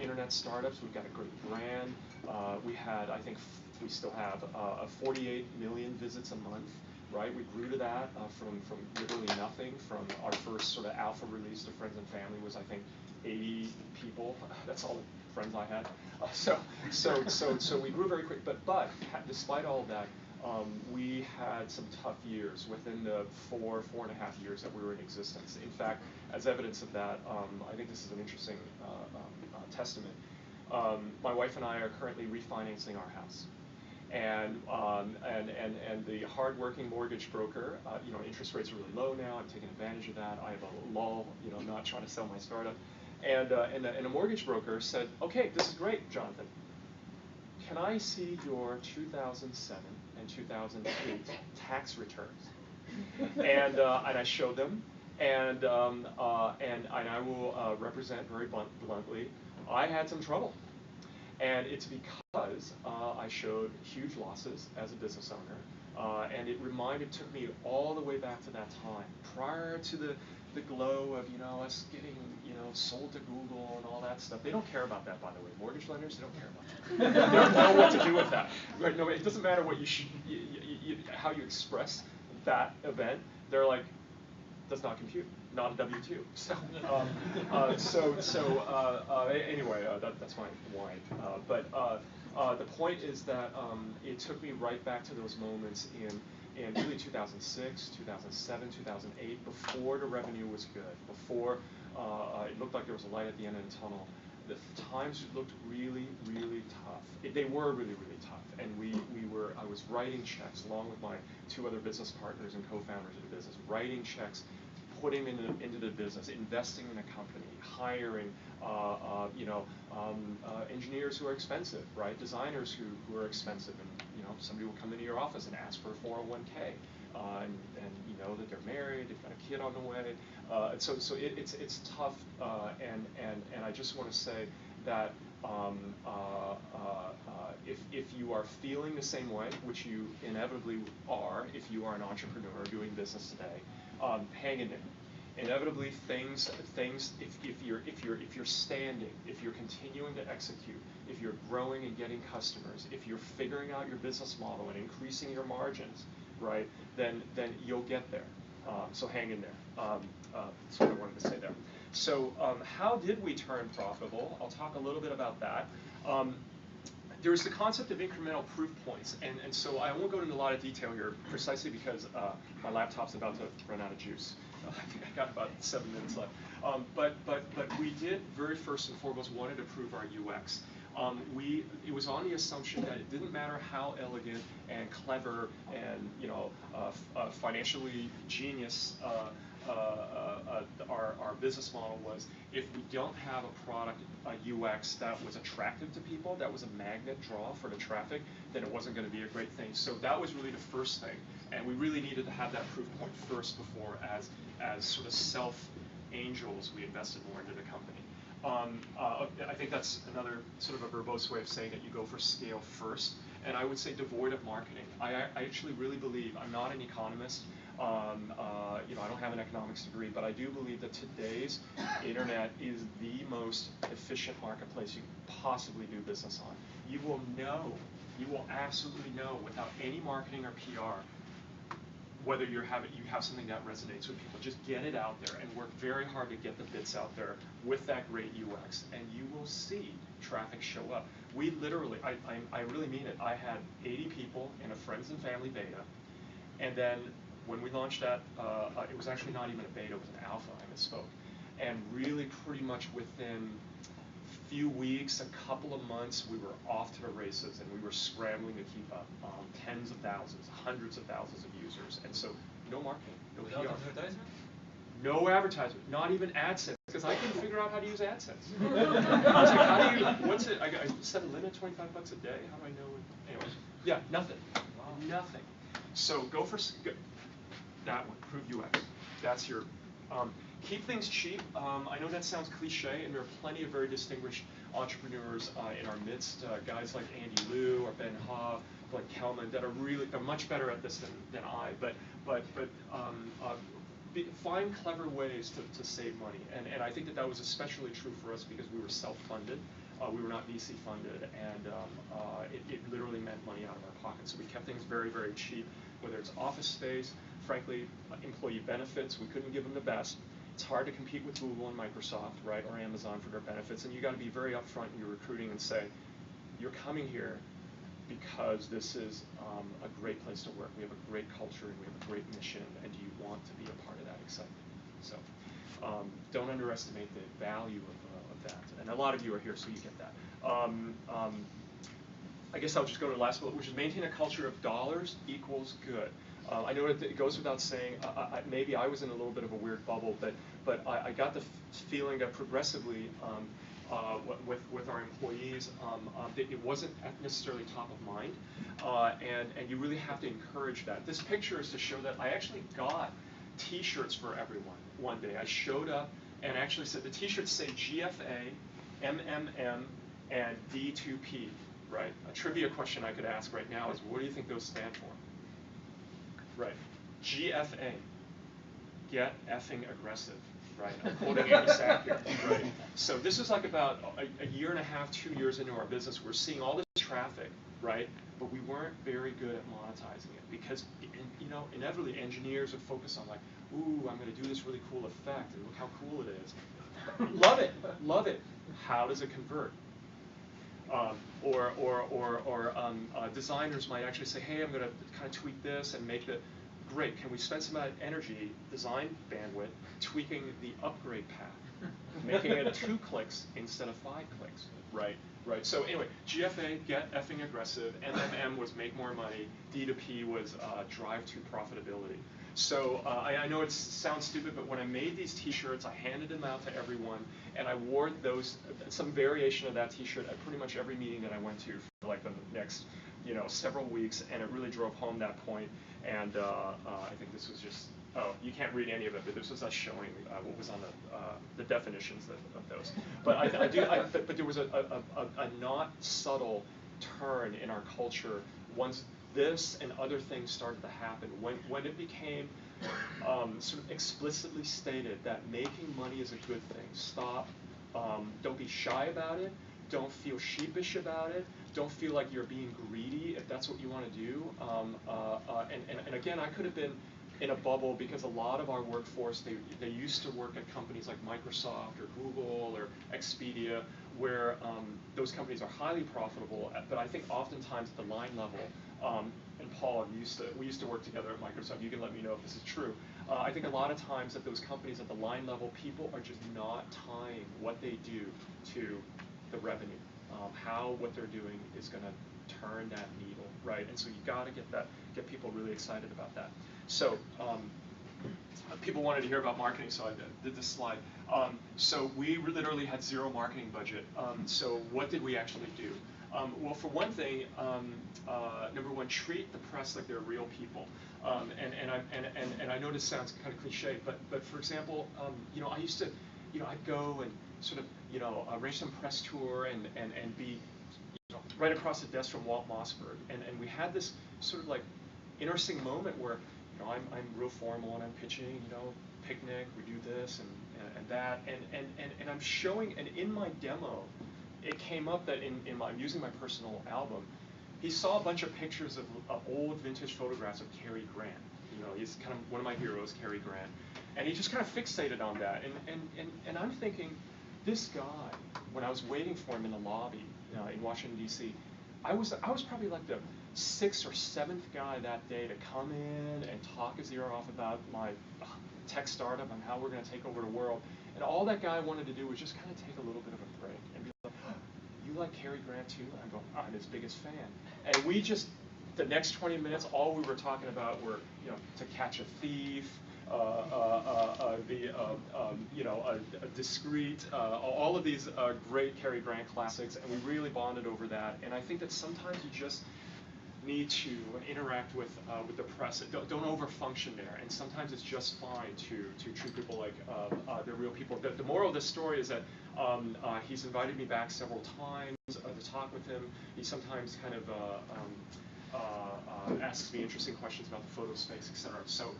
internet startups. We've got a great brand. We had, I think, we still have 48 million visits a month. Right, we grew to that from literally nothing. From our first sort of alpha release to friends and family was, I think, 80 people. That's all the friends I had. So we grew very quick. But despite all of that, we had some tough years within the 4.5 years that we were in existence. In fact, as evidence of that, I think this is an interesting testament. My wife and I are currently refinancing our house. And the hardworking mortgage broker, interest rates are really low now. I'm taking advantage of that. I have a lull, not trying to sell my startup. And a mortgage broker said, okay, this is great, Jonathan. Can I see your 2007 and 2008 tax returns? And I showed them, and I will represent very bluntly, I had some trouble. And it's because I showed huge losses as a business owner, and it took me all the way back to that time, prior to the glow of us getting sold to Google and all that stuff. They don't care about that, by the way. Mortgage lenders, they don't care about that. They don't know what to do with that. Right? No, it doesn't matter what how you express that event. They're like, does not compute, not a W-2. Anyway, that's my wife. But the point is that it took me right back to those moments in really 2006, 2007, 2008, before the revenue was good, before it looked like there was a light at the end of the tunnel. The times looked really, really tough. They were really, really tough. And I was writing checks along with my two other business partners and co-founders of the business, writing checks, putting them into the business, investing in a company, hiring, engineers who are expensive, right? Designers who are expensive, and somebody will come into your office and ask for a 401k, and you know that they're married, they've got a kid on the way, so it's tough, and I just want to say that if you are feeling the same way, which you inevitably are if you are an entrepreneur doing business today, hang in there. Inevitably, things. If you're standing, if you're continuing to execute, if you're growing and getting customers, if you're figuring out your business model and increasing your margins, right? Then you'll get there. So hang in there. That's what I wanted to say there. So how did we turn profitable? I'll talk a little bit about that. There's the concept of incremental proof points, and so I won't go into a lot of detail here, precisely because my laptop's about to run out of juice. I think I got about 7 minutes left. But we did, very first and foremost, wanted to prove our UX. It was on the assumption that it didn't matter how elegant and clever and financially genius our business model was, if we don't have a product, a UX that was attractive to people, that was a magnet draw for the traffic, then it wasn't going to be a great thing. So that was really the first thing, and we really needed to have that proof point first before, as sort of self-angels, we invested more into the company. I think that's another sort of a verbose way of saying that you go for scale first, and I would say devoid of marketing. I actually really believe, I'm not an economist, I don't have an economics degree, but I do believe that today's internet is the most efficient marketplace you can possibly do business on. You will absolutely know without any marketing or PR whether you have something that resonates with people. Just get it out there and work very hard to get the bits out there with that great UX, and you will see traffic show up. We literally, I really mean it, I had 80 people in a friends and family beta, and then when we launched that, it was actually not even a beta, it was an alpha, I misspoke. And really pretty much within a few weeks, a couple of months, we were off to the races, and we were scrambling to keep up. Tens of thousands, hundreds of thousands of users. And so no marketing, no PR. Without advertisement? No advertisement, not even AdSense, because I couldn't figure out how to use AdSense. I was like, how do you, what's it, I set a limit, 25 bucks a day, how do I know? Anyways, yeah, nothing, nothing. So go for, that one, prove UX. That's your, keep things cheap. I know that sounds cliche, and there are plenty of very distinguished entrepreneurs in our midst, guys like Andy Liu or Ben Ha, like Kelman, that are really, they're much better at this than I, but find clever ways to save money. And I think that that was especially true for us because we were self-funded. We were not VC funded, and it literally meant money out of our pockets. So we kept things very, very cheap, whether it's office space, frankly, employee benefits. We couldn't give them the best. It's hard to compete with Google and Microsoft, right, or Amazon for their benefits, and you got to be very upfront in your recruiting and say, you're coming here because this is a great place to work. We have a great culture and we have a great mission, and do you want to be a part of that excitement? So don't underestimate the value of that. And a lot of you are here, so you get that. I guess I'll just go to the last bullet, which is maintain a culture of dollars equals good. I know that it goes without saying, maybe I was in a little bit of a weird bubble, but I got the feeling that progressively with our employees, it wasn't necessarily top of mind, and you really have to encourage that. This picture is to show that I actually got T-shirts for everyone one day. I showed up and actually said, the T-shirts say GFA, MMM, and D2P, right? A trivia question I could ask right now is, what do you think those stand for? Right, GFA, get effing aggressive. Right, I'm quoting Andy Sack here. Right. So this is like about a year and a half, 2 years into our business. We're seeing all this traffic, right? But we weren't very good at monetizing it because, you know, inevitably engineers would focus on like, ooh, I'm going to do this really cool effect, and look how cool it is. Love it, love it. How does it convert? Designers might actually say, hey, I'm going to kind of tweak this and make the. Great, can we spend some energy, design bandwidth, tweaking the upgrade path, making it 2 clicks instead of 5 clicks, right? Right, so anyway, GFA, get effing aggressive, MMM was make more money, D2P was drive to profitability. So I know it sounds stupid, but when I made these T-shirts, I handed them out to everyone, and I wore some variation of that T-shirt at pretty much every meeting that I went to for like the next, several weeks, and it really drove home that point. And I think this was just, you can't read any of it, but this was us showing what was on the definitions of those. But but there was a not subtle turn in our culture once this and other things started to happen. When it became sort of explicitly stated that making money is a good thing, stop, don't be shy about it, don't feel sheepish about it, don't feel like you're being greedy if that's what you want to do. And again, I could have been in a bubble because a lot of our workforce, they used to work at companies like Microsoft or Google or Expedia, where those companies are highly profitable, but I think oftentimes at the line level, and Paul, we used to work together at Microsoft, you can let me know if this is true. I think a lot of times at those companies at the line level, people are just not tying what they do to the revenue. How what they're doing is going to turn that needle, right? And so you got to get people really excited about that. So people wanted to hear about marketing, so I did this slide. So we literally had 0 marketing budget. So what did we actually do? Well, for one thing, number one, treat the press like they're real people. And I know this sounds kind of cliche, but for example, I used to, I'd go and sort of, arrange some press tour and be right across the desk from Walt Mossberg, and we had this sort of like interesting moment where, I'm real formal and I'm pitching, picnic, we do this and that, and I'm showing, and in my demo, it came up that I'm using my personal album, he saw a bunch of pictures of old vintage photographs of Cary Grant. He's kind of one of my heroes, Cary Grant, and he just kind of fixated on that, and I'm thinking, this guy, when I was waiting for him in the lobby in Washington D.C., I was probably like the 6th or 7th guy that day to come in and talk his ear off about my tech startup and how we're going to take over the world. And all that guy wanted to do was just kind of take a little bit of a break and be like, oh, you like Cary Grant too? And I go, I'm his biggest fan. And we just, the next 20 minutes, all we were talking about were, To Catch a Thief, Discreet, all of these great Cary Grant classics, and we really bonded over that. And I think that sometimes you just need to interact with the press. Don't overfunction there, and sometimes it's just fine to treat people like they're real people. The moral of this story is that he's invited me back several times to talk with him. He sometimes kind of asks me interesting questions about the photo space, etc. So